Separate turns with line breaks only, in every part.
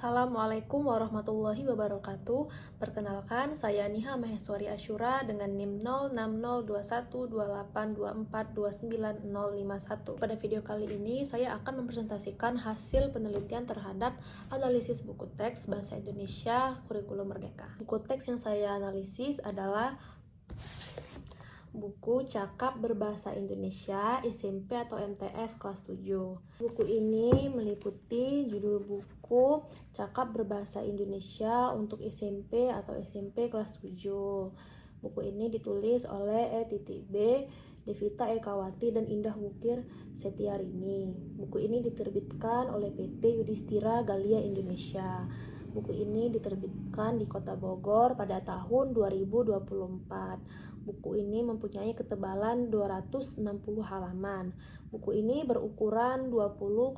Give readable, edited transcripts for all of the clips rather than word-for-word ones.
Assalamualaikum warahmatullahi wabarakatuh. Perkenalkan, saya Niha Maheswari Asyura dengan NIM 06021282429051. Pada video kali ini, saya akan mempresentasikan hasil penelitian terhadap analisis buku teks Bahasa Indonesia Kurikulum Merdeka. Buku teks yang saya analisis adalah buku Cakap Berbahasa Indonesia SMP atau MTS kelas 7. Buku ini meliputi judul buku Cakap Berbahasa Indonesia untuk SMP atau SMP kelas 7. Buku ini ditulis oleh E.B, Devita Ekawati, dan Indah Wukir Setiarini. Buku ini diterbitkan oleh PT Yudhistira Galia Indonesia. Buku ini diterbitkan di Kota Bogor pada tahun 2024. Buku ini mempunyai ketebalan 260 halaman. Buku ini berukuran 20,5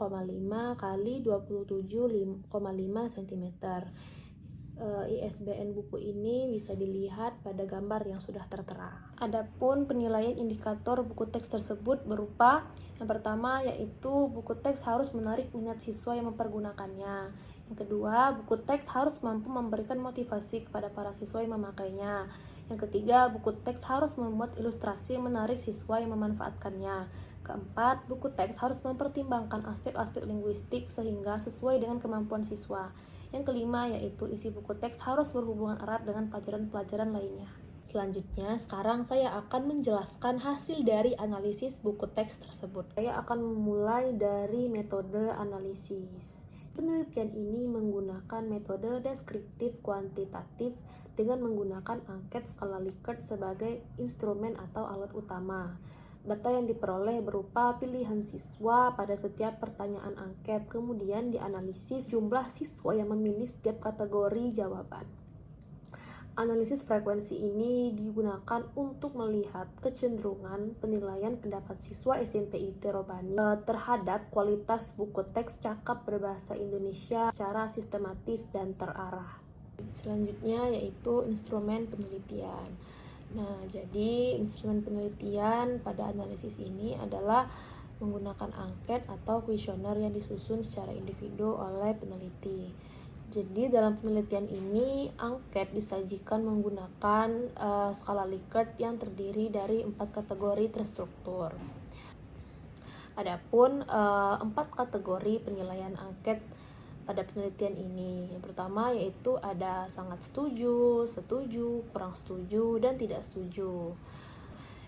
x 27,5 cm. ISBN buku ini bisa dilihat pada gambar yang sudah tertera. Adapun penilaian indikator buku teks tersebut berupa yang pertama yaitu buku teks harus menarik minat siswa yang mempergunakannya. Yang kedua, buku teks harus mampu memberikan motivasi kepada para siswa yang memakainya. Yang ketiga, buku teks harus membuat ilustrasi menarik siswa yang memanfaatkannya. Keempat, buku teks harus mempertimbangkan aspek-aspek linguistik sehingga sesuai dengan kemampuan siswa. Yang kelima, yaitu isi buku teks harus berhubungan erat dengan pelajaran-pelajaran lainnya. Selanjutnya, sekarang saya akan menjelaskan hasil dari analisis buku teks tersebut. Saya akan memulai dari metode analisis. Penelitian ini menggunakan metode deskriptif kuantitatif dengan menggunakan angket skala Likert sebagai instrumen atau alat utama. Data yang diperoleh berupa pilihan siswa pada setiap pertanyaan angket, kemudian dianalisis jumlah siswa yang memilih setiap kategori jawaban. Analisis frekuensi ini digunakan untuk melihat kecenderungan penilaian pendapat siswa SMP IT Robani terhadap kualitas buku teks Cakap Berbahasa Indonesia secara sistematis dan terarah. Selanjutnya yaitu instrumen penelitian. Nah, jadi instrumen penelitian pada analisis ini adalah menggunakan angket atau kuesioner yang disusun secara individu oleh peneliti. Jadi dalam penelitian ini angket disajikan menggunakan skala Likert yang terdiri dari 4 kategori terstruktur. Adapun 4 kategori penilaian angket pada penelitian ini. Yang pertama yaitu ada sangat setuju, setuju, kurang setuju, dan tidak setuju.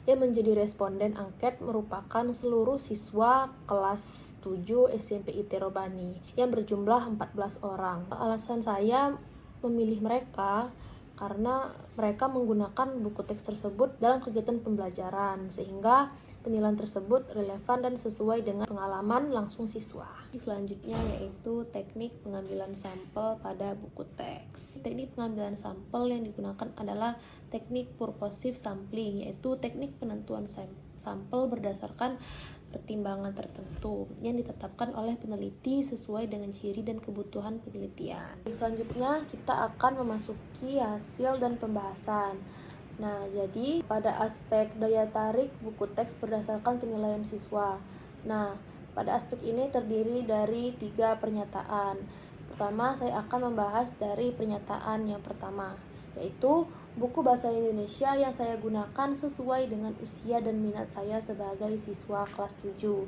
Yang menjadi responden angket merupakan seluruh siswa kelas 7 SMP IT Robani yang berjumlah 14 orang. Alasan saya memilih mereka karena mereka menggunakan buku teks tersebut dalam kegiatan pembelajaran sehingga penilaian tersebut relevan dan sesuai dengan pengalaman langsung siswa. Selanjutnya yaitu teknik pengambilan sampel pada buku teks. Teknik pengambilan sampel yang digunakan adalah teknik purposive sampling, yaitu teknik penentuan sampel berdasarkan pertimbangan tertentu yang ditetapkan oleh peneliti sesuai dengan ciri dan kebutuhan penelitian. Selanjutnya kita akan memasuki hasil dan pembahasan. Nah, jadi pada aspek daya tarik buku teks berdasarkan penilaian siswa. Nah, pada aspek ini terdiri dari 3 pernyataan. Pertama, saya akan membahas dari pernyataan yang pertama, yaitu buku bahasa Indonesia yang saya gunakan sesuai dengan usia dan minat saya sebagai siswa kelas 7.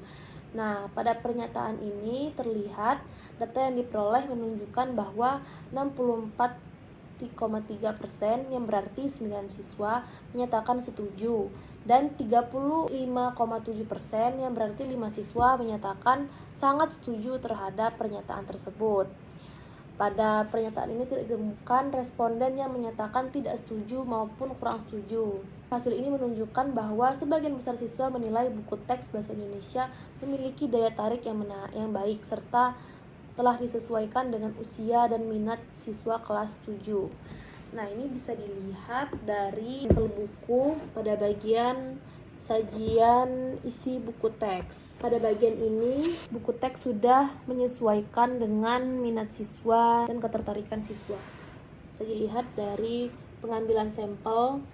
Nah, pada pernyataan ini terlihat data yang diperoleh menunjukkan bahwa 64,3% yang berarti 9 siswa menyatakan setuju dan 35,7% yang berarti 5 siswa menyatakan sangat setuju terhadap pernyataan tersebut. Pada pernyataan ini tidak ditemukan responden yang menyatakan tidak setuju maupun kurang setuju. Hasil ini menunjukkan bahwa sebagian besar siswa menilai buku teks bahasa Indonesia memiliki daya tarik yang baik serta telah disesuaikan dengan usia dan minat siswa kelas 7. Nah, ini bisa dilihat dari buku pada bagian sajian isi buku teks. Pada bagian ini, buku teks sudah menyesuaikan dengan minat siswa dan ketertarikan siswa. Bisa dilihat dari pengambilan sampel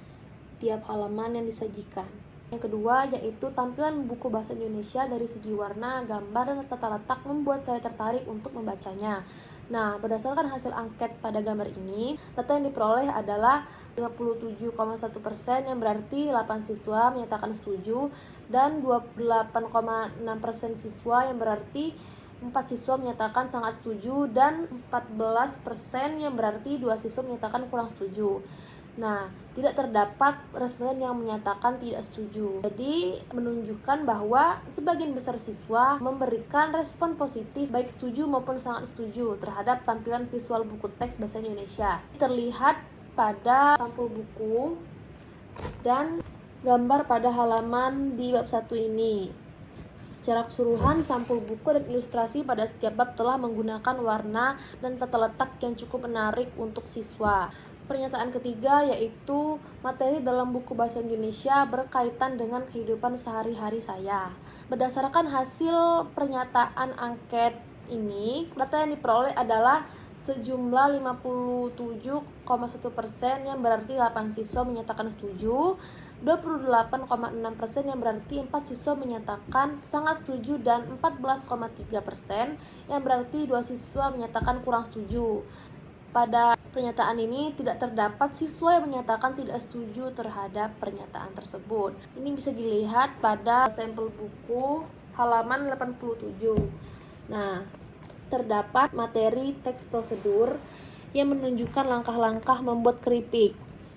tiap halaman yang disajikan. Yang kedua yaitu tampilan buku bahasa Indonesia dari segi warna, gambar, dan tata letak membuat saya tertarik untuk membacanya. Nah, berdasarkan hasil angket pada gambar ini, data yang diperoleh adalah 57,1% yang berarti 8 siswa menyatakan setuju dan 28,6% siswa yang berarti 4 siswa menyatakan sangat setuju dan 14% yang berarti 2 siswa menyatakan kurang setuju. Nah, tidak terdapat responden yang menyatakan tidak setuju. Jadi, menunjukkan bahwa sebagian besar siswa memberikan respon positif baik setuju maupun sangat setuju terhadap tampilan visual buku teks bahasa Indonesia. Terlihat pada sampul buku dan gambar pada halaman di bab 1 ini. Secara keseluruhan, sampul buku dan ilustrasi pada setiap bab telah menggunakan warna dan tata letak yang cukup menarik untuk siswa. Pernyataan ketiga yaitu materi dalam buku bahasa Indonesia berkaitan dengan kehidupan sehari-hari saya. Berdasarkan hasil pernyataan angket ini, data yang diperoleh adalah sejumlah 57,1% yang berarti 8 siswa menyatakan setuju, 28,6% yang berarti 4 siswa menyatakan sangat setuju, dan 14,3% yang berarti 2 siswa menyatakan kurang setuju. Pada pernyataan ini tidak terdapat siswa yang menyatakan tidak setuju terhadap pernyataan tersebut. Ini bisa dilihat pada sampel buku halaman 87. Nah, terdapat materi teks prosedur yang menunjukkan langkah-langkah membuat keripik.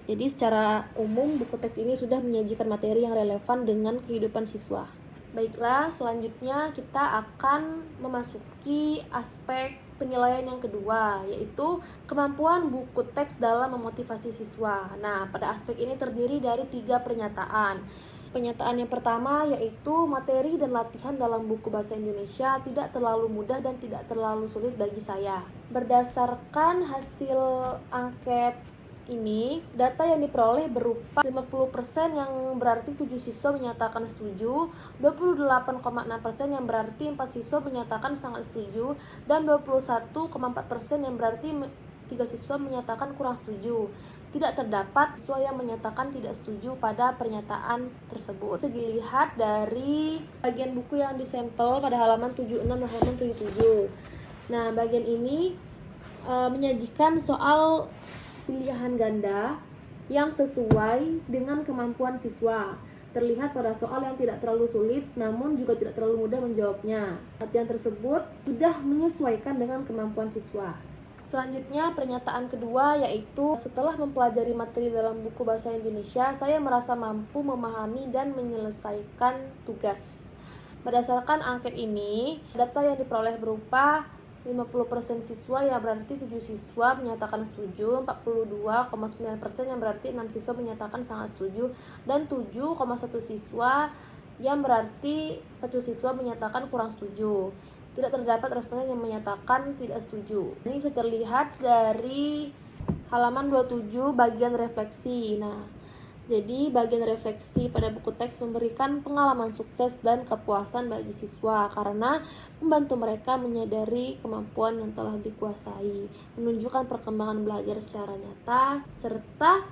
Jadi secara umum buku teks ini sudah menyajikan materi yang relevan dengan kehidupan siswa. Baiklah, selanjutnya kita akan memasuki aspek penilaian yang kedua, yaitu kemampuan buku teks dalam memotivasi siswa. Nah, pada aspek ini terdiri dari 3 pernyataan. Pernyataan yang pertama yaitu materi dan latihan dalam buku bahasa Indonesia tidak terlalu mudah dan tidak terlalu sulit bagi saya. Berdasarkan hasil angket ini, data yang diperoleh berupa 50% yang berarti 7 siswa menyatakan setuju, 28,6% yang berarti 4 siswa menyatakan sangat setuju, dan 21,4% yang berarti 3 siswa menyatakan kurang setuju. Tidak terdapat siswa yang menyatakan tidak setuju pada pernyataan tersebut. Bisa dilihat dari bagian buku yang disampel pada halaman 76 dan halaman 77. Nah, bagian ini menyajikan soal pilihan ganda yang sesuai dengan kemampuan siswa. Terlihat pada soal yang tidak terlalu sulit namun juga tidak terlalu mudah menjawabnya. Latihan tersebut sudah menyesuaikan dengan kemampuan siswa. Selanjutnya, pernyataan kedua yaitu setelah mempelajari materi dalam buku bahasa Indonesia, saya merasa mampu memahami dan menyelesaikan tugas. Berdasarkan angket ini, data yang diperoleh berupa 50% siswa yang berarti 7 siswa menyatakan setuju, 42,9% yang berarti 6 siswa menyatakan sangat setuju, dan 7,1 siswa yang berarti 1 siswa menyatakan kurang setuju. Tidak terdapat responden yang menyatakan tidak setuju. Ini bisa terlihat dari halaman 27 bagian refleksi. Nah, jadi bagian refleksi pada buku teks memberikan pengalaman sukses dan kepuasan bagi siswa karena membantu mereka menyadari kemampuan yang telah dikuasai, menunjukkan perkembangan belajar secara nyata, serta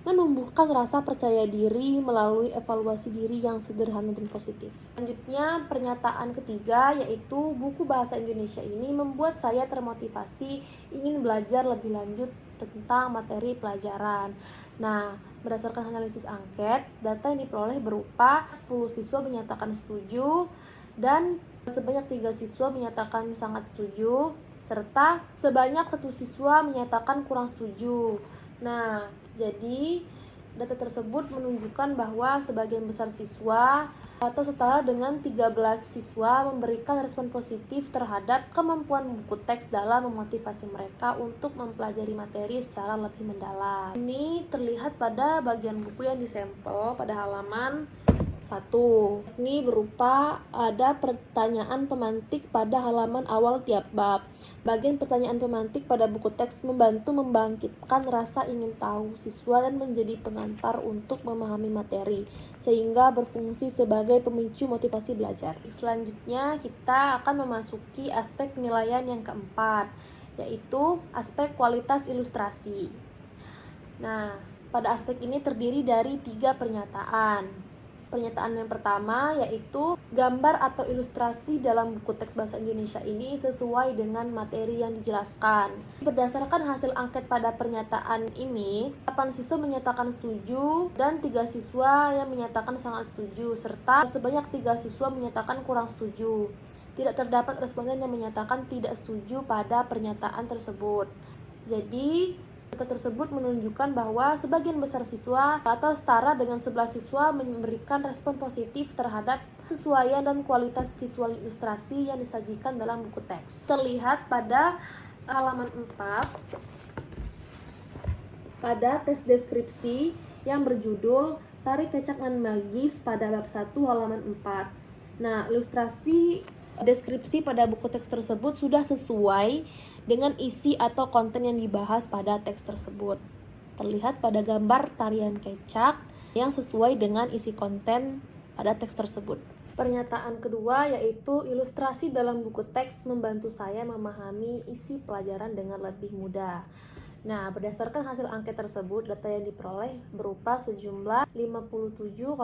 menumbuhkan rasa percaya diri melalui evaluasi diri yang sederhana dan positif. Selanjutnya, pernyataan ketiga yaitu buku bahasa Indonesia ini membuat saya termotivasi ingin belajar lebih lanjut tentang materi pelajaran. Nah, berdasarkan analisis angket, data yang diperoleh berupa 10 siswa menyatakan setuju dan sebanyak 3 siswa menyatakan sangat setuju, serta sebanyak 1 siswa menyatakan kurang setuju. Nah, jadi data tersebut menunjukkan bahwa sebagian besar siswa atau setara dengan 13 siswa memberikan respon positif terhadap kemampuan buku teks dalam memotivasi mereka untuk mempelajari materi secara lebih mendalam. Ini terlihat pada bagian buku yang disampel pada halaman 1. Ini berupa ada pertanyaan pemantik pada halaman awal tiap bab. Bagian pertanyaan pemantik pada buku teks membantu membangkitkan rasa ingin tahu siswa dan menjadi pengantar untuk memahami materi, sehingga berfungsi sebagai pemicu motivasi belajar. Selanjutnya kita akan memasuki aspek penilaian yang keempat, yaitu aspek kualitas ilustrasi. Nah, pada aspek ini terdiri dari 3 pernyataan. Pernyataan yang pertama yaitu gambar atau ilustrasi dalam buku teks bahasa Indonesia ini sesuai dengan materi yang dijelaskan. Berdasarkan hasil angket pada pernyataan ini, 8 siswa menyatakan setuju dan 3 siswa yang menyatakan sangat setuju, serta sebanyak 3 siswa menyatakan kurang setuju. Tidak terdapat responden yang menyatakan tidak setuju pada pernyataan tersebut. Jadi, data tersebut menunjukkan bahwa sebagian besar siswa atau setara dengan 11 siswa memberikan respon positif terhadap kesesuaian dan kualitas visual ilustrasi yang disajikan dalam buku teks. Terlihat pada halaman 4 pada tes deskripsi yang berjudul Tarik Kecak dan Magis pada bab 1 halaman 4. Nah, ilustrasi deskripsi pada buku teks tersebut sudah sesuai dengan isi atau konten yang dibahas pada teks tersebut. Terlihat pada gambar tarian kecak yang sesuai dengan isi konten pada teks tersebut. Pernyataan kedua yaitu ilustrasi dalam buku teks membantu saya memahami isi pelajaran dengan lebih mudah. Nah, berdasarkan hasil angket tersebut, data yang diperoleh berupa sejumlah 57,1%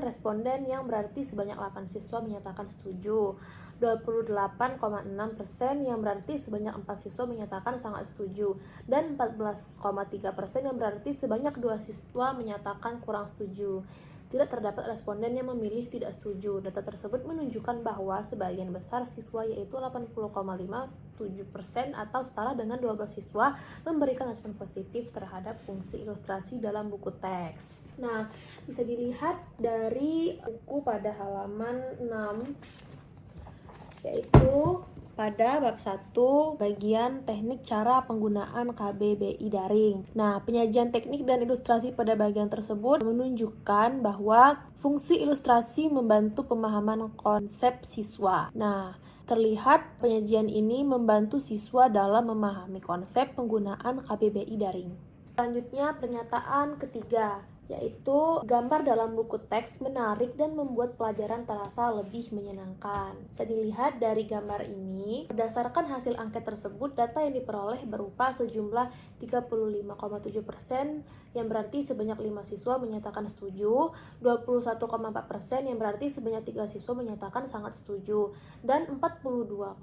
responden yang berarti sebanyak 8 siswa menyatakan setuju, 28,6% yang berarti sebanyak 4 siswa menyatakan sangat setuju, dan 14,3% yang berarti sebanyak 2 siswa menyatakan kurang setuju. Tidak terdapat responden yang memilih tidak setuju. Data tersebut menunjukkan bahwa sebagian besar siswa yaitu 80,57% atau setara dengan 12 siswa memberikan respon positif terhadap fungsi ilustrasi dalam buku teks. Nah, bisa dilihat dari buku pada halaman 6 yaitu pada bab 1 bagian teknik cara penggunaan KBBI daring. Nah, penyajian teknik dan ilustrasi pada bagian tersebut menunjukkan bahwa fungsi ilustrasi membantu pemahaman konsep siswa. Nah, terlihat penyajian ini membantu siswa dalam memahami konsep penggunaan KBBI daring. Selanjutnya, pernyataan ketiga yaitu gambar dalam buku teks menarik dan membuat pelajaran terasa lebih menyenangkan. Bisa dilihat dari gambar ini, berdasarkan hasil angket tersebut, data yang diperoleh berupa sejumlah 35,7% yang berarti sebanyak 5 siswa menyatakan setuju, 21,4% yang berarti sebanyak 3 siswa menyatakan sangat setuju, dan 42,9%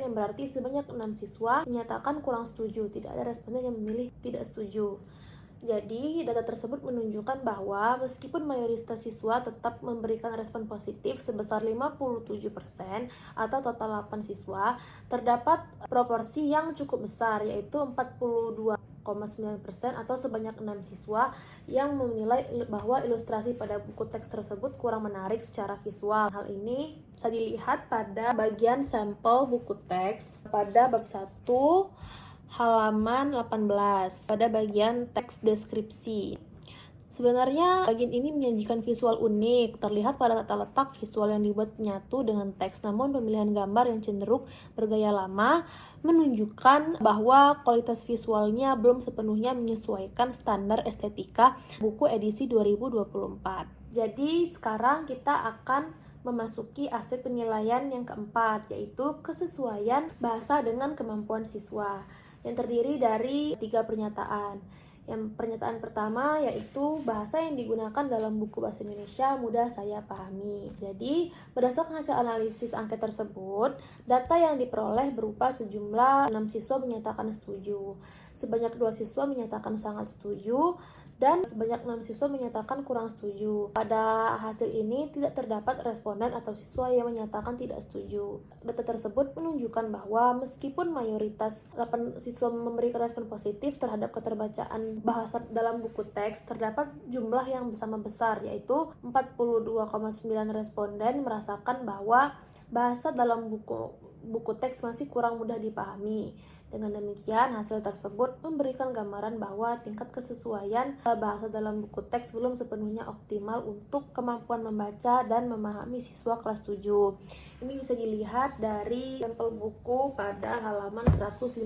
yang berarti sebanyak 6 siswa menyatakan kurang setuju. Tidak ada responden yang memilih tidak setuju. Jadi, data tersebut menunjukkan bahwa meskipun mayoritas siswa tetap memberikan respon positif sebesar 57% atau total 8 siswa, terdapat proporsi yang cukup besar yaitu 42,9% atau sebanyak 6 siswa yang menilai bahwa ilustrasi pada buku teks tersebut kurang menarik secara visual. Hal ini bisa dilihat pada bagian sampel buku teks pada bab 1 halaman 18 pada bagian teks deskripsi. Sebenarnya bagian ini menyajikan visual unik, terlihat pada tata letak visual yang dibuat menyatu dengan teks, namun pemilihan gambar yang cenderung bergaya lama menunjukkan bahwa kualitas visualnya belum sepenuhnya menyesuaikan standar estetika buku edisi 2024. Jadi sekarang kita akan memasuki aspek penilaian yang keempat, yaitu kesesuaian bahasa dengan kemampuan siswa, yang terdiri dari 3 pernyataan. Yang pernyataan pertama yaitu bahasa yang digunakan dalam buku bahasa Indonesia mudah saya pahami. Jadi, berdasarkan hasil analisis angket tersebut, data yang diperoleh berupa sejumlah 6 siswa menyatakan setuju, sebanyak 2 siswa menyatakan sangat setuju, dan sebanyak 6 siswa menyatakan kurang setuju. Pada hasil ini tidak terdapat responden atau siswa yang menyatakan tidak setuju. Data tersebut menunjukkan bahwa meskipun mayoritas 8 siswa memberikan respon positif terhadap keterbacaan bahasa dalam buku teks, terdapat jumlah yang sama besar, yaitu 42,9 responden merasakan bahwa bahasa dalam buku teks masih kurang mudah dipahami. Dengan demikian, hasil tersebut memberikan gambaran bahwa tingkat kesesuaian bahasa dalam buku teks belum sepenuhnya optimal untuk kemampuan membaca dan memahami siswa kelas 7. Ini bisa dilihat dari sampel buku pada halaman 115.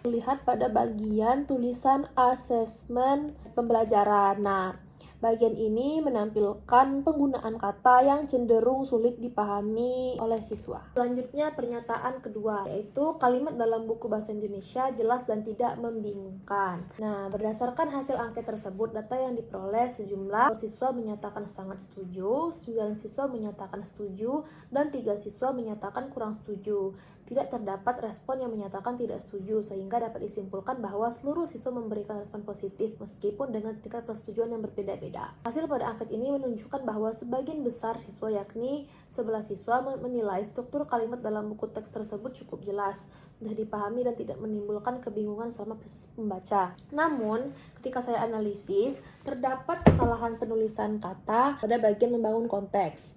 Lihat pada bagian tulisan asesmen pembelajaran. Nah, Bagian ini menampilkan penggunaan kata yang cenderung sulit dipahami oleh siswa. Selanjutnya pernyataan kedua, yaitu kalimat dalam buku bahasa Indonesia jelas dan tidak membingungkan. Nah, berdasarkan hasil angket tersebut, data yang diperoleh sejumlah siswa menyatakan sangat setuju, 9 siswa menyatakan setuju, dan 3 siswa menyatakan kurang setuju. Tidak terdapat respon yang menyatakan tidak setuju, sehingga dapat disimpulkan bahwa seluruh siswa memberikan respon positif meskipun dengan tingkat persetujuan yang berbeda-beda. Hasil pada angket ini menunjukkan bahwa sebagian besar siswa, yakni 11 siswa, menilai struktur kalimat dalam buku teks tersebut cukup jelas, mudah dipahami dan tidak menimbulkan kebingungan selama proses membaca. Namun, ketika saya analisis, terdapat kesalahan penulisan kata pada bagian membangun konteks.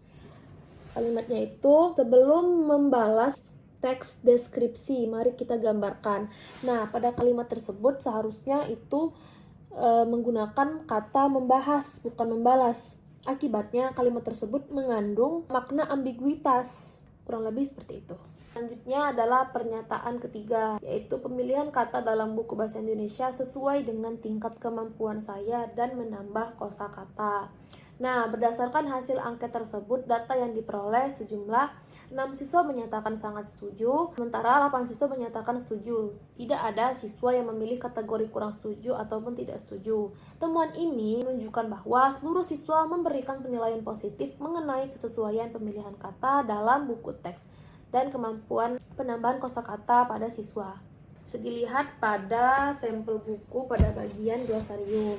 Kalimatnya itu sebelum membalas teks deskripsi, mari kita gambarkan. Nah, pada kalimat tersebut seharusnya itu menggunakan kata membahas, bukan membalas. Akibatnya kalimat tersebut mengandung makna ambiguitas, kurang lebih seperti itu. Selanjutnya adalah pernyataan ketiga, yaitu pemilihan kata dalam buku bahasa Indonesia sesuai dengan tingkat kemampuan saya dan menambah kosakata. Nah, berdasarkan hasil angket tersebut, data yang diperoleh sejumlah 6 siswa menyatakan sangat setuju, sementara 8 siswa menyatakan setuju. Tidak ada siswa yang memilih kategori kurang setuju ataupun tidak setuju. Temuan ini menunjukkan bahwa seluruh siswa memberikan penilaian positif mengenai kesesuaian pemilihan kata dalam buku teks dan kemampuan penambahan kosakata pada siswa. Bisa dilihat pada sampel buku pada bagian glosarium.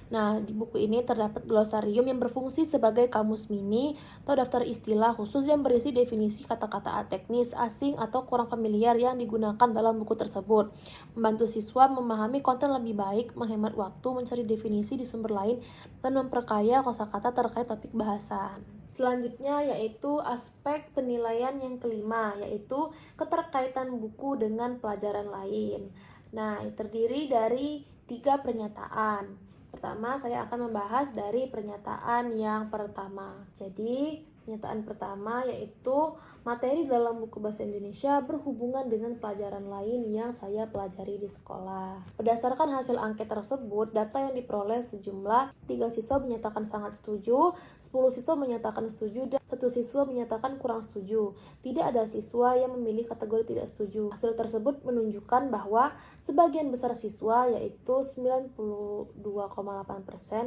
Nah, di buku ini terdapat glosarium yang berfungsi sebagai kamus mini atau daftar istilah khusus yang berisi definisi kata-kata teknis, asing, atau kurang familiar yang digunakan dalam buku tersebut. Membantu siswa memahami konten lebih baik, menghemat waktu, mencari definisi di sumber lain, dan memperkaya kosakata terkait topik bahasan. Selanjutnya yaitu aspek penilaian yang kelima, yaitu keterkaitan buku dengan pelajaran lain. Nah, terdiri dari 3 pernyataan. Pertama, saya akan membahas dari pernyataan yang pertama. Jadi, pernyataan pertama yaitu materi dalam buku bahasa Indonesia berhubungan dengan pelajaran lain yang saya pelajari di sekolah. Berdasarkan hasil angket tersebut, data yang diperoleh sejumlah 3 siswa menyatakan sangat setuju, 10 siswa menyatakan setuju, dan 1 siswa menyatakan kurang setuju. Tidak ada siswa yang memilih kategori tidak setuju. Hasil tersebut menunjukkan bahwa sebagian besar siswa, yaitu 92,8%,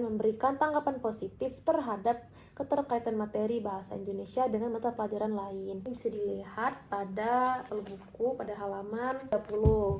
memberikan tanggapan positif terhadap keterkaitan materi bahasa Indonesia dengan mata pelajaran lain. Bisa dilihat pada buku pada halaman 30.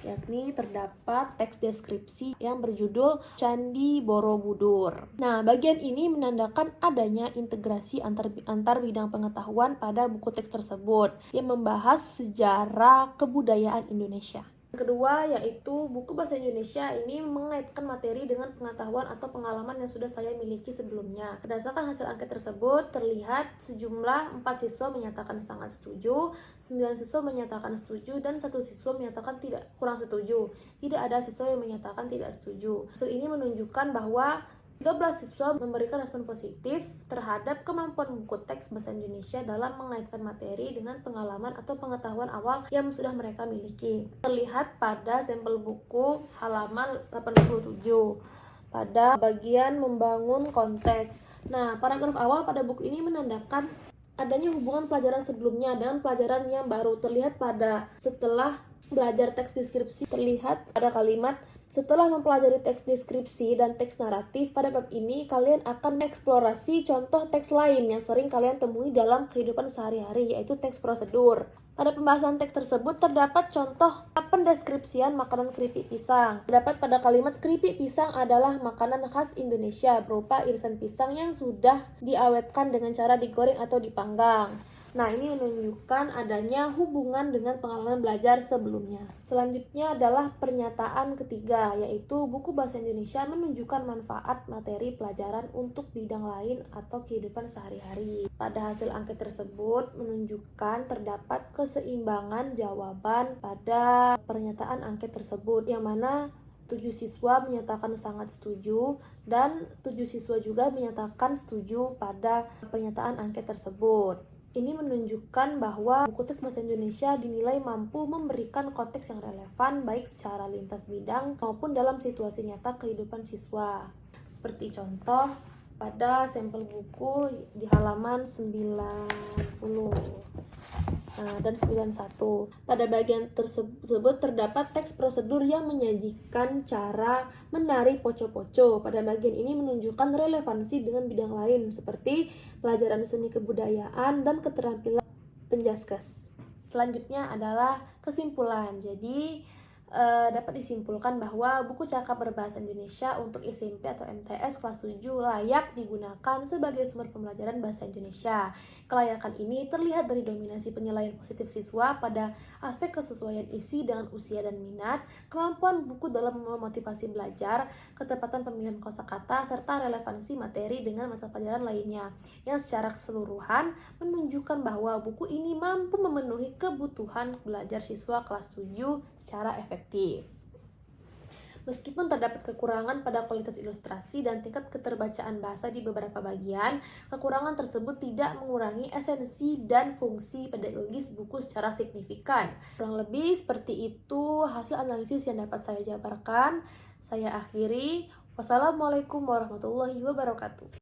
Yakni terdapat teks deskripsi yang berjudul Candi Borobudur. Nah, bagian ini menandakan adanya integrasi antar bidang pengetahuan pada buku teks tersebut yang membahas sejarah kebudayaan Indonesia. Kedua yaitu buku bahasa Indonesia ini mengaitkan materi dengan pengetahuan atau pengalaman yang sudah saya miliki sebelumnya. Berdasarkan hasil angket tersebut terlihat sejumlah 4 siswa menyatakan sangat setuju, 9 siswa menyatakan setuju, dan 1 siswa menyatakan kurang setuju. Tidak ada siswa yang menyatakan tidak setuju. Hasil ini menunjukkan bahwa 13 siswa memberikan respon positif terhadap kemampuan buku teks bahasa Indonesia dalam mengaitkan materi dengan pengalaman atau pengetahuan awal yang sudah mereka miliki. Terlihat pada sampel buku halaman 87 pada bagian membangun konteks. Nah, paragraf awal pada buku ini menandakan adanya hubungan pelajaran sebelumnya dengan pelajaran yang baru. Terlihat pada setelah belajar teks deskripsi, terlihat pada kalimat setelah mempelajari teks deskripsi dan teks naratif, pada bab ini kalian akan mengeksplorasi contoh teks lain yang sering kalian temui dalam kehidupan sehari-hari, yaitu teks prosedur. Pada pembahasan teks tersebut terdapat contoh pendeskripsian makanan keripik pisang. Terdapat pada kalimat keripik pisang adalah makanan khas Indonesia berupa irisan pisang yang sudah diawetkan dengan cara digoreng atau dipanggang. Nah, ini menunjukkan adanya hubungan dengan pengalaman belajar sebelumnya. Selanjutnya adalah pernyataan ketiga, yaitu buku bahasa Indonesia menunjukkan manfaat materi pelajaran untuk bidang lain atau kehidupan sehari-hari. Pada hasil angket tersebut menunjukkan terdapat keseimbangan jawaban pada pernyataan angket tersebut, yang mana 7 siswa menyatakan sangat setuju dan 7 siswa juga menyatakan setuju pada pernyataan angket tersebut. Ini menunjukkan bahwa buku teks bahasa Indonesia dinilai mampu memberikan konteks yang relevan baik secara lintas bidang maupun dalam situasi nyata kehidupan siswa. Seperti contoh pada sampel buku di halaman 90 dan 91. Pada bagian tersebut terdapat teks prosedur yang menyajikan cara menari poco-poco. Pada bagian ini menunjukkan relevansi dengan bidang lain seperti pelajaran seni kebudayaan dan keterampilan penjaskes. Selanjutnya adalah kesimpulan. Jadi dapat disimpulkan bahwa buku cakap berbahasa Indonesia untuk SMP atau MTS kelas 7 layak digunakan sebagai sumber pembelajaran bahasa Indonesia. Kelayakan ini terlihat dari dominasi penilaian positif siswa pada aspek kesesuaian isi dengan usia dan minat, kemampuan buku dalam memotivasi belajar, ketepatan pemilihan kosakata, serta relevansi materi dengan mata pelajaran lainnya, yang secara keseluruhan menunjukkan bahwa buku ini mampu memenuhi kebutuhan belajar siswa kelas 7 secara efektif. Meskipun terdapat kekurangan pada kualitas ilustrasi dan tingkat keterbacaan bahasa di beberapa bagian, kekurangan tersebut tidak mengurangi esensi dan fungsi pedagogis buku secara signifikan. Kurang lebih seperti itu hasil analisis yang dapat saya jabarkan. Saya akhiri. Wassalamualaikum warahmatullahi wabarakatuh.